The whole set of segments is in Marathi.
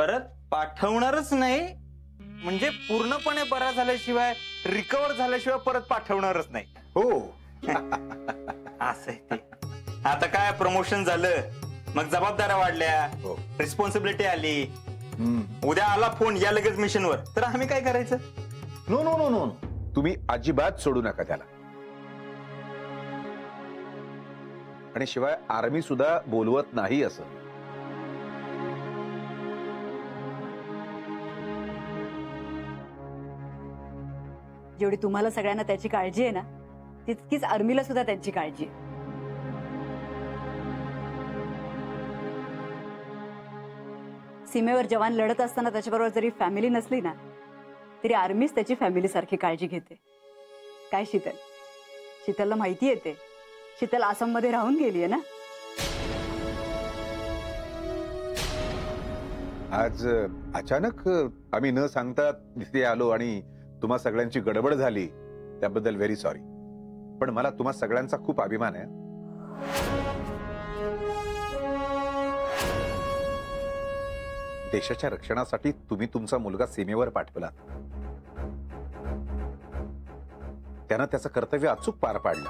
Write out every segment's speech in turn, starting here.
परत पाठवणारच नाही म्हणजे पूर्णपणे बरा झाल्याशिवाय रिकवर झाल्याशिवाय परत पाठवणारच नाही. हो. असं आहे ते. आता काय प्रमोशन झालं, मग जबाबदाऱ्या वाढल्या, रिस्पॉन्सिबिलिटी आली. उद्या आला फोन या लगेच मिशनवर, तर आम्ही काय करायचं? नो नो नो नो, तुम्ही अजिबात सोडू नका त्याला. आणि शिवाय आर्मी सुद्धा बोलवत नाही असं. जेवढी तुम्हाला सगळ्यांना त्याची काळजी आहे ना, तितकीच आर्मीला सुद्धा त्यांची काळजी आहे. सीमेवर जवान लढत असताना त्याच्याबरोबर जरी फॅमिली नसली ना, तरी आर्मीच त्याची फॅमिली सारखी काळजी घेते. काय शीतल, शीतलला माहिती येते. शीतल आसाममध्ये राहून गेलीये ना. आज अचानक आम्ही न सांगता तिथे आलो आणि तुम्हा सगळ्यांची गडबड झाली, त्याबद्दल व्हेरी सॉरी. पण मला तुम्हा सगळ्यांचा खूप अभिमान आहे. देशाच्या रक्षणासाठी तुम्ही तुमचा मुलगा सीमेवर पाठवला. त्यानं त्याचं कर्तव्य अचूक पार पाडलं.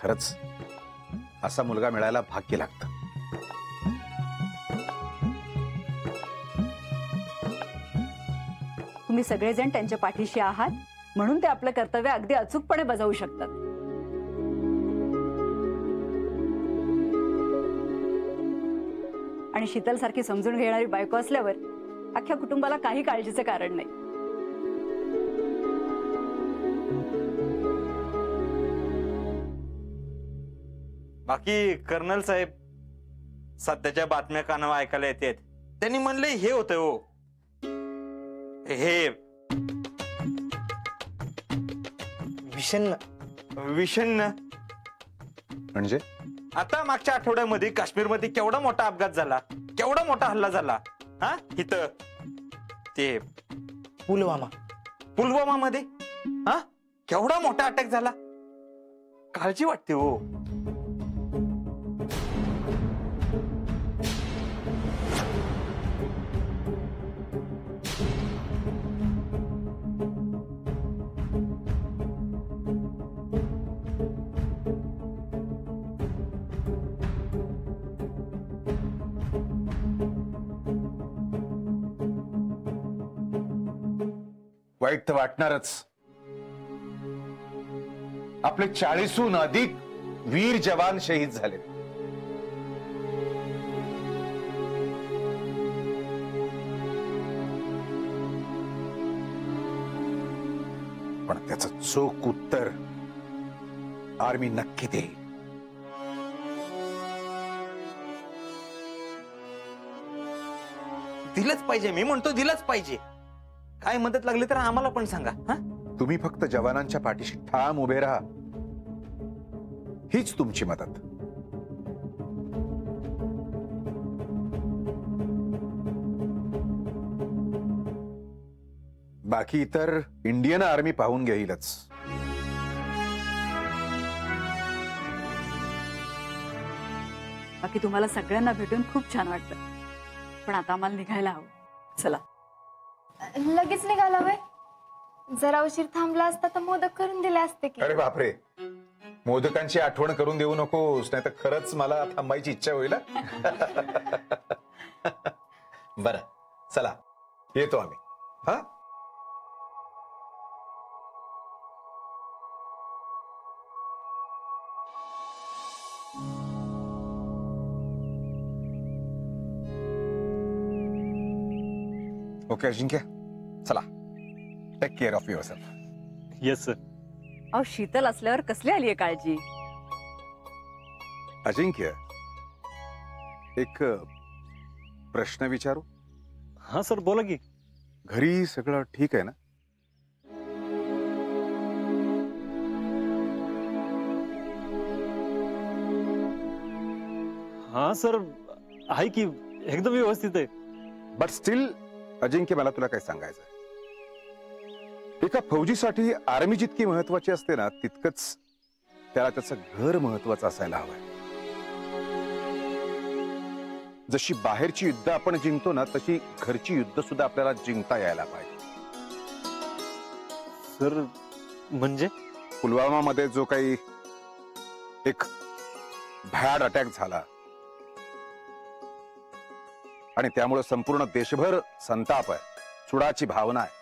खरंच असा मुलगा मिळायला भाग्य लागतं. तुम्ही सगळेजण त्यांच्या पाठीशी आहात म्हणून ते आपलं कर्तव्य अगदी अचूकपणे बजावू शकतात. आणि शीतल सारखी समजून घेणारी बायको असल्यावर अख्ख्या कुटुंबाला काही काळजीचं कारण नाही. बाकी कर्नल साहेब, सध्याच्या बातम्या कानावर ऐकायला येतात. त्यांनी म्हणले हे होतं हो, हे विषण्ण म्हणजे आता मागच्या आठवड्यामध्ये काश्मीरमध्ये केवढा मोठा अपघात झाला, केवढा मोठा हल्ला झाला. हा इथं ते पुलवामा मध्ये हा केवढा मोठा अटॅक झाला. काळजी वाटते हो. वाईट तर वाटणारच. आपले 40हून अधिक वीर जवान शहीद झाले. पण त्याचं चोख उत्तर आर्मी नक्की देईल. दिलंच पाहिजे. मी म्हणतो दिलंच पाहिजे. काय मदत लागली तर आम्हाला पण सांगा. तुम्ही फक्त जवानांच्या पाठीशी ठाम उभे राहा, हीच तुमची मदत. बाकी इतर इंडियन आर्मी पाहून घेईलच. बाकी तुम्हाला सगळ्यांना भेटून खूप छान वाटतं. पण आता आम्हाला निघायला हवं. चला. लगेच निघाला वय? जरा उशीर थांबला असता तर मोदक करून दिले असते की. अरे बापरे, मोदकांची आठवण करून देऊ नकोस, नाही तर खरंच मला थांबायची इच्छा होईल. बरं चला, येतो आम्ही. हा ओके अजिंक्य, चला. Take care of yourself. Yes sir. अहो शीतल असल्यावर कसली आलीये काळजी. अजिंक्य, एक प्रश्न विचारू? हा सर बोला की. घरी सगळं ठीक आहे ना? हाँ सर, आहे की एकदम व्यवस्थित आहे. बट स्टिल अजिंक्य, मला तुला काय सांगायचं, एका फौजीसाठी आर्मी जितकी महत्वाची असते ना, तितकंच त्याला त्याचं घर महत्वाचं असायला हवंय. जशी बाहेरची युद्ध आपण जिंकतो ना, तशी घरची युद्ध सुद्धा आपल्याला जिंकता यायला पाहिजे. सर म्हणजे पुलवामा मध्ये जो काही एक भयाड अटॅक झाला आणि त्यामुळे संपूर्ण देशभर संताप आहे, सुडाची भावना आहे,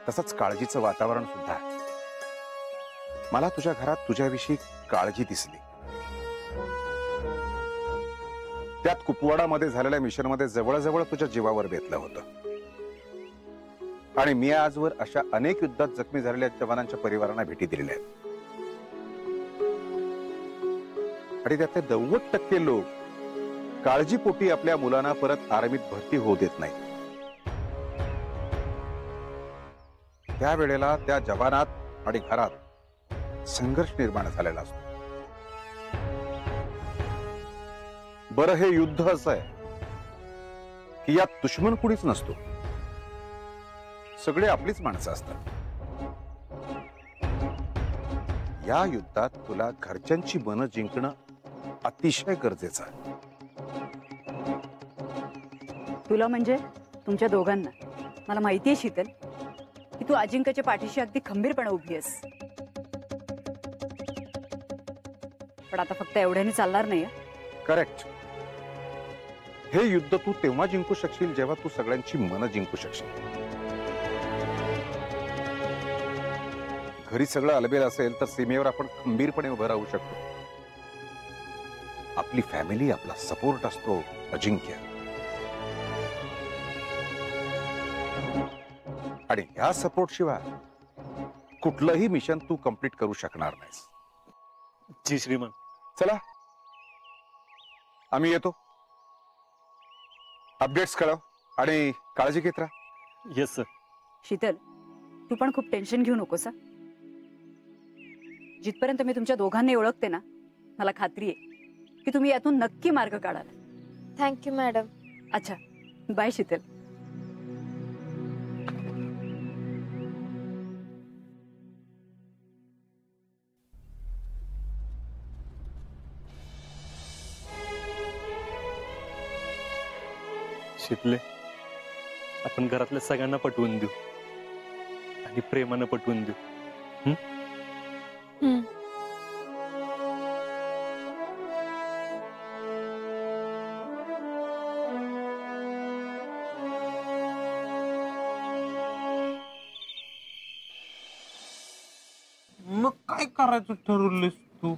तसंच काळजीचं वातावरण सुद्धा आहे. मला तुझ्या घरात तुझ्याविषयी काळजी दिसली. त्यात कुपवाडामध्ये झालेल्या मिशनमध्ये जवळजवळ तुझ्या जीवावर बेतलं होतं. आणि मी आजवर अशा अनेक युद्धात जखमी झालेल्या जवानांच्या परिवारांना भेटी दिलेल्या आहेत. आणि त्यातले 90% लोक काळजीपोटी आपल्या मुलांना परत आर्मीत भरती होऊ देत नाही. त्यावेळेला त्या जवानात आणि घरात संघर्ष निर्माण झालेला असतो. बरं, हे युद्ध असं आहे की यात दुश्मन कुणीच नसतो, सगळे आपलीच माणसं असतात. या युद्धात तुला घरच्यांची मनं जिंकणं अतिशय गरजेचं आहे. तुला म्हणजे तुमच्या दोघांना. मला माहितीये शीतल की तू अजिंक्यच्या पाठीशी अगदी खंबीरपणे उभी आहेस. पण आता फक्त एवढ्याने चालणार नाही. करेक्ट. हे युद्ध तू तेव्हा जिंकू शकशील जेव्हा तू सगळ्यांची मनं जिंकू शकशील. घरी सगळं अलबेल असेल तर सीमेवर आपण खंबीरपणे उभं राहू शकतो. आपली फॅमिली आपला सपोर्ट असतो अजिंक्य. आणि ह्या सपोर्ट शिवाय कुठलंही मिशन तू कंप्लीट करू शकणार नाहीस. जी श्रीमान. चला, आम्ही येतो. अपडेट्स कळव आणि काळजी घेत राहा. Yes sir. शीतल, तू पण खूप टेन्शन घेऊ नकोस. जिथपर्यंत मी तुमच्या दोघांनी ओळखते ना, मला खात्री आहे की तुम्ही यातून नक्की मार्ग काढाल. Thank you madam. अच्छा, बाय शीतल. शितले, आपण घरातल्या सगळ्यांना पटवून देऊ आणि प्रेमानं पटवून देऊ. मग काय करायचं ठरवलंस तू?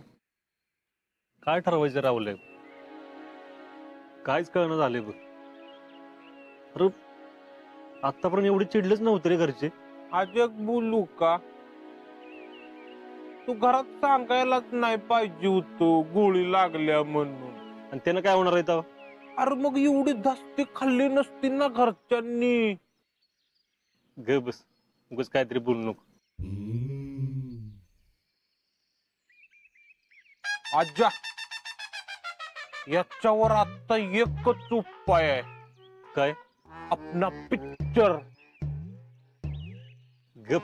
काय ठरवायचं राहुल? काहीच कळणं झाले बघ. अरे आतापर्यंत एवढे चिडलेच नव्हते रे घरचे. आज एक बोलू का? तू घरात सांगायलाच नाही पाहिजे होतो गोळी लागल्या म्हणून. आणि त्यानं काय होणार आहे तेव्हा? अरे मग एवढी धास्ती खाल्ली नसती ना घरच्यांनी. ग बस, उगाच काहीतरी बोलू नको. आजा, याच्यावर आता एकच उपाय आहे. काय? आपला पिक्चर. गप,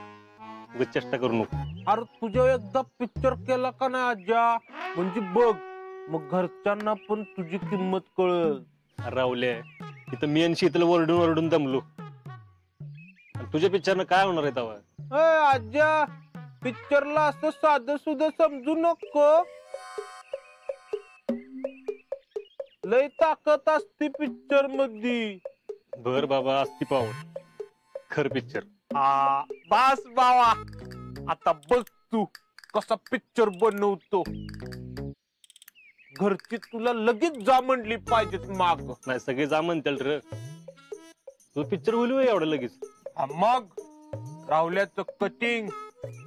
उगाच चेष्टा करू नको. अरे तुझ्या एकदा पिक्चर केला का नाही आजा, म्हणजे बघ मग घरच्यांना पण तुझी किंमत कळल. राहुल्या, इथं मी आणि शीतल ओरडून ओरडून दमलो. तुझ्या पिक्चरनं काय होणार आहे तेव्हा? आजा, पिक्चरला असं साधं सुद्धा समजू नको. लय ताकद असते पिक्चर मध्ये. बर बाबा, असती पाहून खर पिक्चर. बास बावा, आता बघ तू कसा पिक्चर बनवतो. घरची तुला लगेच जा म्हणली पाहिजेत माग. नाही, सगळे जा म्हणतील रे. तू पिक्चर होईल होय एवढं लगेच? मग राहुल्याचं कटिंग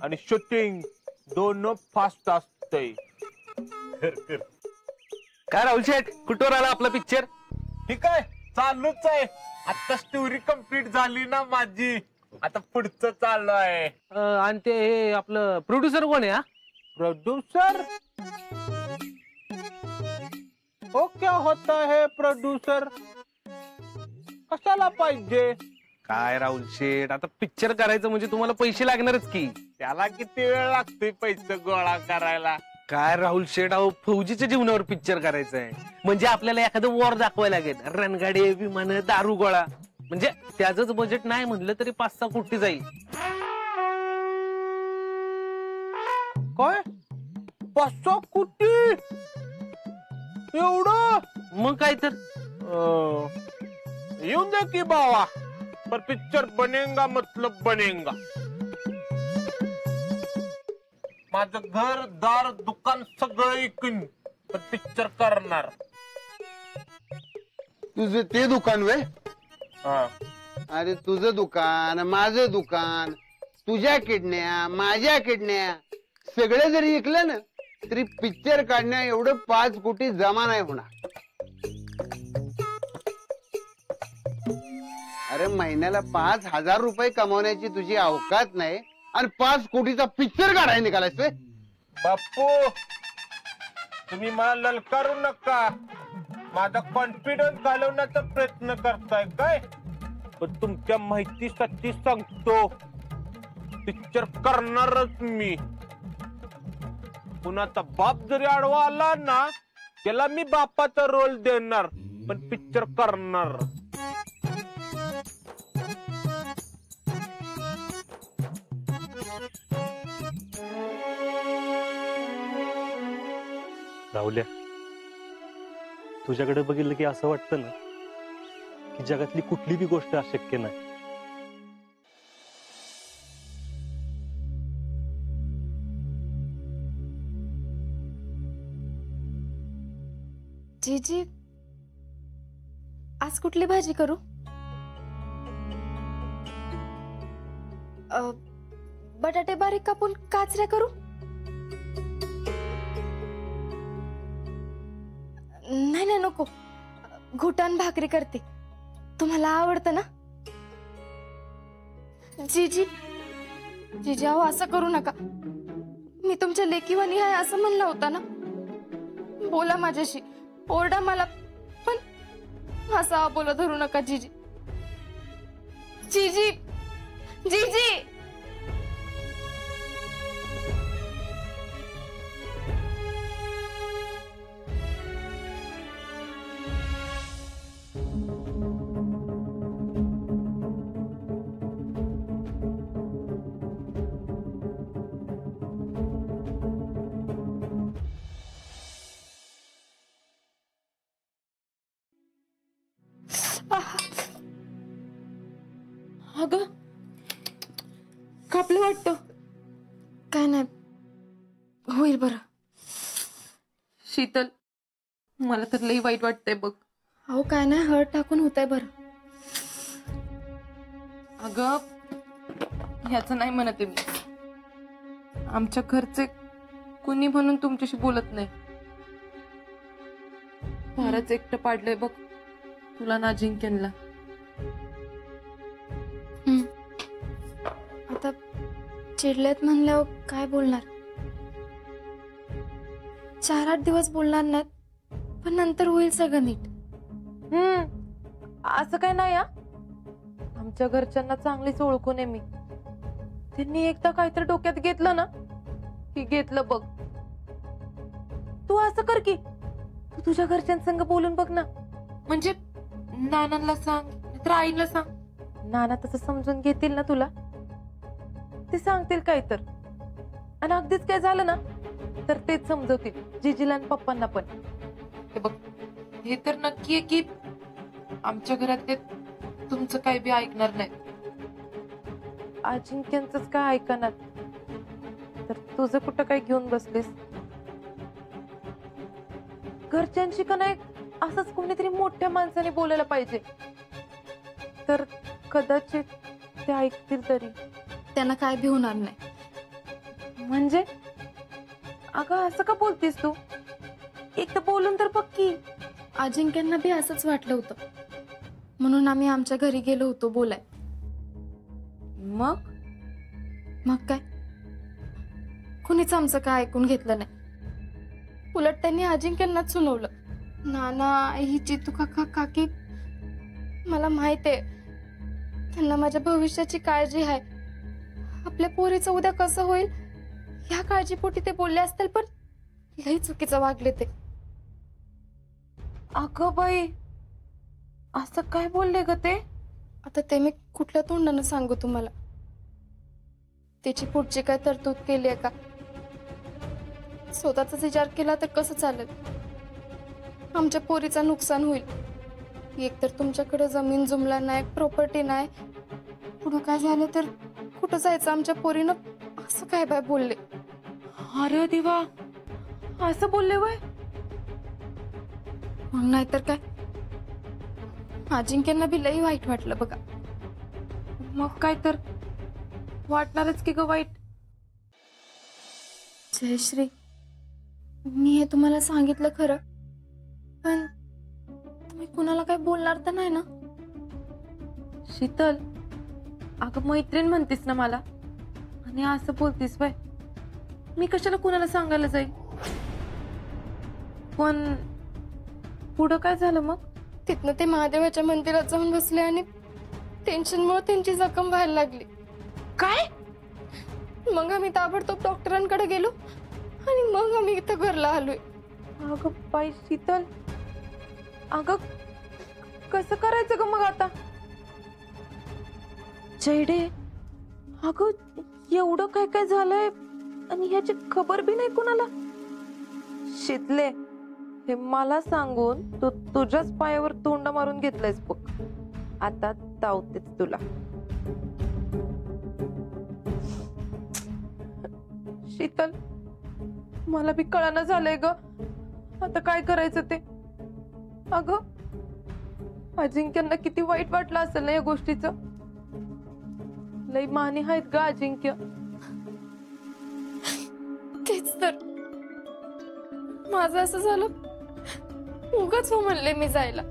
आणि शूटिंग दोन फास्ट असतंय. काय राहुल शेठ, कुठवर आला आपला पिक्चर? ठीक आहे, चालूच आहे. आता स्टोरी कंप्लीट झाली ना माझी, आता पुढचं चालू आहे. आणि ते हे आपलं प्रोड्युसर कोण आहे? प्रोड्यूसर? हो, क्या होता है प्रोड्यूसर? कशाला पाहिजे? काय राहुल शेठ, आता पिक्चर करायचं म्हणजे तुम्हाला पैसे लागणारच की. त्याला किती वेळ लागतोय पैसे गोळा करायला? काय राहुल शेठ, अहो फौजीच्या जीवनावर पिक्चर करायचा आहे. म्हणजे आपल्याला एखादं वॉर दाखवायला लागेल. रणगाडे, विमान, दारू गोळा. म्हणजे त्याचंच बजेट नाही म्हणलं तरी 5-6 कोटी जाईल. काय 5-6 कोटी एवढं? मग काय तर येऊन दे की बावा, पर पिक्चर बनेगा मतलब बनेगा. माझं घर दार दुकान सगळं इकून पण पिक्चर करणार. तुझं ते दुकान वे? हा. अरे तुझं दुकान, माझं दुकान, तुझ्या किडण्या, माझ्या किडण्या सगळे जरी ऐकलं ना तरी पिक्चर काढण्या एवढं 5 कोटी जमा नाही होणार. अरे महिन्याला 5,000 रुपये कमवण्याची तुझी अवकात नाही आणि 5 कोटीचा पिक्चर काढायला निघालायस वे? बापू, तुम्ही मला ललकारू नका. माझा कॉन्फिडन्स घालवण्याचा प्रयत्न करताय काय? पण तुमच्या माहितीसाठी सांगतो, पिक्चर करणारच मी. कुणाचा बाप जरी आडवा आला ना त्याला मी बापाचा रोल देणार, पण पिक्चर करणार. राहुल्या, तुझ्याकडे बघितलं की असं वाटतं ना की जगातली कुठली बी गोष्ट अशक्य नाही. जीजी, आज कुठली भाजी करू? बटाटे बारीक कापून काचऱ्या करू? नाही नाही नको, घुटान भाकरी करते. तुम्हाला आवडतं ना? जीजी जीजी, अहो असं करू नका. मी तुमच्या लेकीवानी आहे असं म्हणलं होता ना. बोला माझ्याशी, ओरडा मला, पण असा बोला धरू नका जीजी. जीजी जीजी. अगं कापलं वाटतं. काय नाही, होईल बरं. शीतल, मला तर लई वाईट वाटतंय बघ. अहो काय नाही, हळद टाकून होतंय बरं. अगं ह्याचं नाही म्हणत आहे मी. आमच्या घरचे कुणी म्हणून तुमच्याशी बोलत नाही. फारच एकटं पाडलंय बघ तुला ना अजिंक्यनला. आता चिडलेत म्हणल्यावर काय बोलणार? 4-8 दिवस बोलणार नाहीत, पण नंतर होईल सगळं नीट. असं काय नाही. आमच्या घरच्यांना चांगलीच ओळखून आहे मी. त्यांनी एकदा काहीतरी डोक्यात घेतलं ना की घेतलं बघ. तू असं कर की तू तुझ्या घरच्यांसंग बोलून बघ ना. म्हणजे नानांना सांग, तर आईला सांग. नाना तसं समजून घेतील ना तुला, ते सांगतील काय तर. आणि अगदीच काय झालं ना तर तेच समजवतील जिजीला आणि पप्पांना पण. हे बघ, हे तर नक्की आहे की आमच्या घरात ते तुमचं काही बी ऐकणार नाही. अजिंक्यंचंच काय ऐकणार, तर तुझं कुठं काय घेऊन बसलीस? घरच्यांशी का नाही असंच कोणीतरी मोठ्या माणसाने बोलायला पाहिजे, तर कदाचित ते ऐकतील तरी. त्यांना काय बी होणार नाही. म्हणजे अगं असं का बोलतीस तू? एक तर बोलून तर बघ की. अजिंक्यांना बी असंच वाटलं होतं, म्हणून आम्ही आमच्या घरी गेलो होतो बोलाय. मग काय, कुणीच आमचं काय ऐकून घेतलं नाही. उलट त्यांनी अजिंक्यांनाच सुनावलं. नाना, आई, चितू काका, काकी, मला माहित आहे त्यांना माझ्या भविष्याची काळजी आहे. आपल्या पोरीचं उद्या कसं होईल ह्या काळजीपोटी ते बोलले असतील, पण लई चुकीचं वागले ते. अगं बाई, असं काय बोलले ग ते? आता ते मी कुठल्या तोंडानं सांगू तुम्हाला? त्याची पुढची काय तरतूद केली आहे का? स्वतःचाच विचार केला तर कसं चालेल? आमच्या पोरीचं नुकसान होईल. एकतर तुमच्याकडे जमीन जुमला नाही, प्रॉपर्टी नाही. पुढं काय झालं तर कुठं जायचं आमच्या पोरीनं? असं काय बाय बोलले. अरे देवा, असं बोलले वय? मग नाहीतर काय, अजिंक्यांना बी लई वाईट वाटलं बघा. मग काय तर वाटणारच की ग वाईट. जयश्री, मी हे तुम्हाला सांगितलं खरं, पण तुम्ही कुणाला काय बोलणार तर नाही ना? शीतल, अगं मैत्रीण म्हणतीस ना मला, आणि असं बोलतीस बाय? मी कशाला कुणाला सांगायला जाईल? पण पुढं काय झालं मग? तिथनं ते महादेवाच्या मंदिरात जाऊन बसले आणि टेन्शनमुळे त्यांची जखम व्हायला लागली. काय? मग आम्ही ताबडतोब डॉक्टरांकडे गेलो आणि मग आम्ही इथं घरला आलोय. अगं बाई शीतल, अगं कसं करायचं ग मग आता? जयडे, अगं एवढं काय काय झालंय आणि ह्याची खबर बी नाही कोणाला. शीतले, हे मला सांगून तू तुझ्याच पायावर तोंड मारून घेतलंयस बघ. आता तावतेच तुला. शीतल, मला बी कळाना झालंय ग, आता काय करायचं ते. अगं अजिंक्यांना किती वाईट वाटलं असेल ना या गोष्टीचं. लई मानी आहेत ग अजिंक्य. तेच तर, माझं असं झालं उगाच हो म्हणले मी जायला.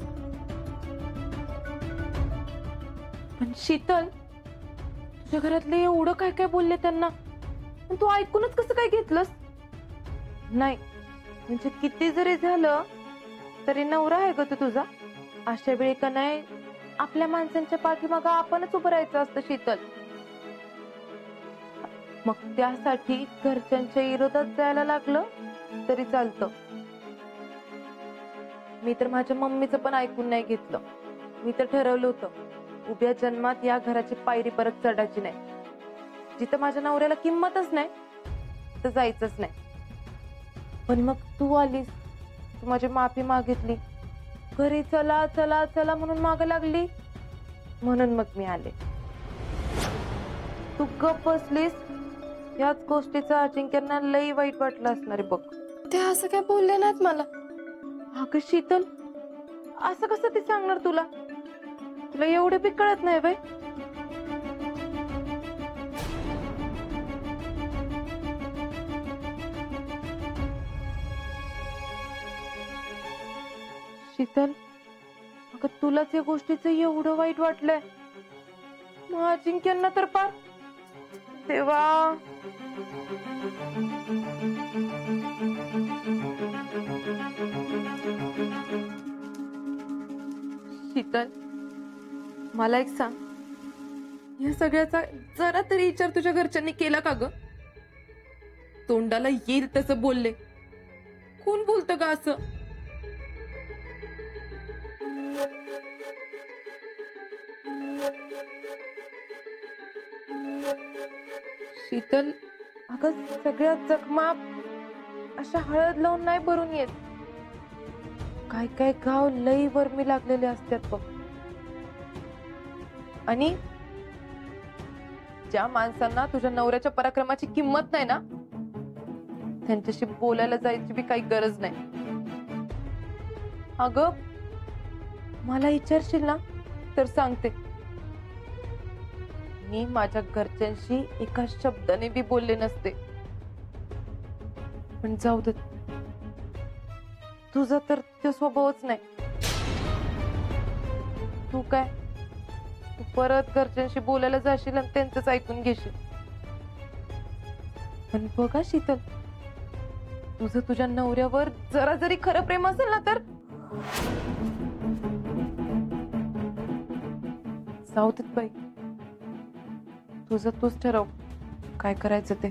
पण शीतल, तुझ्या घरातले एवढं काय काय बोलले त्यांना, पण तू ऐकूनच कसं काय घेतलंस? नाही म्हणजे किती जरी झालं तरी नवरा आहे ग तू तुझा. अशा वेळी का नाही आपल्या माणसांच्या पाठीमागं आपणच उभं राहायचं असतं शीतल. मग त्यासाठी घरच्यांच्या विरोधात जायला लागलं तरी चालतं. मी तर माझ्या मम्मीचं पण ऐकून नाही घेतलं. मी तर ठरवलं होतं उभ्या जन्मात या घराची पायरी परत चढायची नाही. जिथं माझ्या नवऱ्याला किंमतच नाही तर जायचंच नाही. पण मग तू आलीस, तू माझी माफी मागितली, घरी चला चला चला म्हणून माग लागली, म्हणून मग मी आले. तू गप बसलीस, याच गोष्टीचं अजिंक्यांना लई वाईट वाटलं असणार आहे बघ. ते असं काय बोलले नाहीत मला. अगं शीतल, असं कसं ते सांगणार तुला? तुला एवढे बी कळत नाही बाई. शीतल, अगं तुलाच या गोष्टीचं एवढं वाईट वाटलंय, मग अजिंक्यांना तर पार. तेव्हा शीतल, मला एक सांग, या सगळ्याचा जरा तरी विचार तुझ्या घरच्यांनी केला का ग? तोंडाला येईल तसं बोलले. कोण बोलतं का असं? शीतल, अगं सगळ्या जखमा अशा हळद लावून नाही भरून येत. काय काय घाव लई वर्मी लागलेले असतात बघ. आणि ज्या माणसांना तुझ्या नवऱ्याच्या पराक्रमाची किंमत नाही ना, त्यांच्याशी बोलायला जायची बी काही गरज नाही. अगं मला विचारशील ना तर सांगते, मी माझ्या घरच्यांशी एका शब्दाने बी बोलले नसते. पण जाऊ दे, तुझा तर तो स्वभावच नाही. तू काय, तू परत घरच्यांशी बोलायला जाशील आणि त्यांचंच ऐकून घेशील. पण बघा शीतल, तुझं तुझ्या नवऱ्यावर जरा जरी खरं प्रेम असेल ना तर जाऊ देत बाई. तुझं तूच ठरव काय करायचं ते.